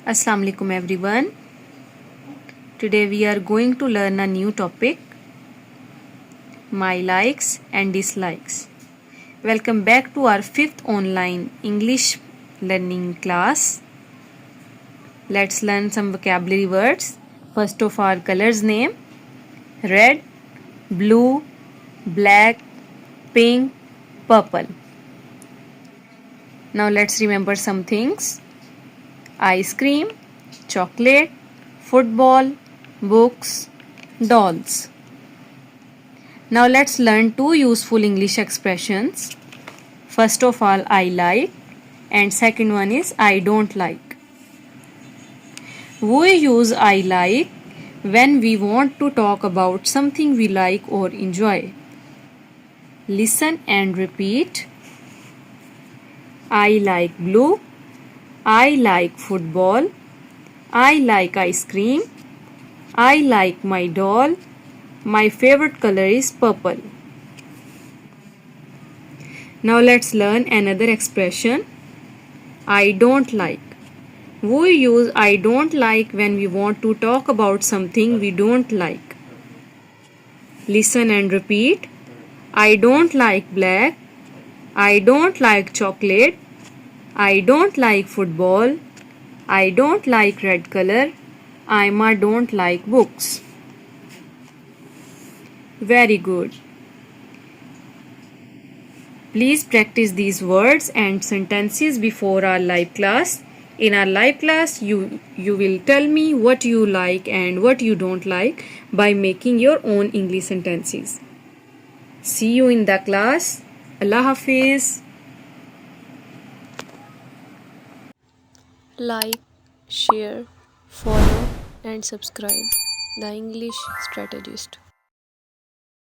Assalamu alaikum everyone. Today we are going to learn a new topic, my likes and dislikes. Welcome back to our 5th online English learning class. Let's learn some vocabulary words. First of our colors name, red, blue, black, pink, purple. Now let's remember some things. Ice cream, chocolate, football, books, dolls. Now let's learn two useful English expressions. First of all, I like, and second one is I don't like. We use I like when we want to talk about something we like or enjoy. Listen and repeat. I like blue. I like football. I like ice cream. I like my doll. My favorite color is purple. Now let's learn another expression. I don't like. We use I don't like when we want to talk about something we don't like. Listen and repeat. I don't like black. I don't like chocolate. I don't like football. I don't like red color. I don't like books. Very good. Please practice these words and sentences before our live class. In our live class, you will tell me what you like and what you don't like by making your own English sentences. See you in the class. Allah Hafiz. Like, share, follow and subscribe the English Strategist.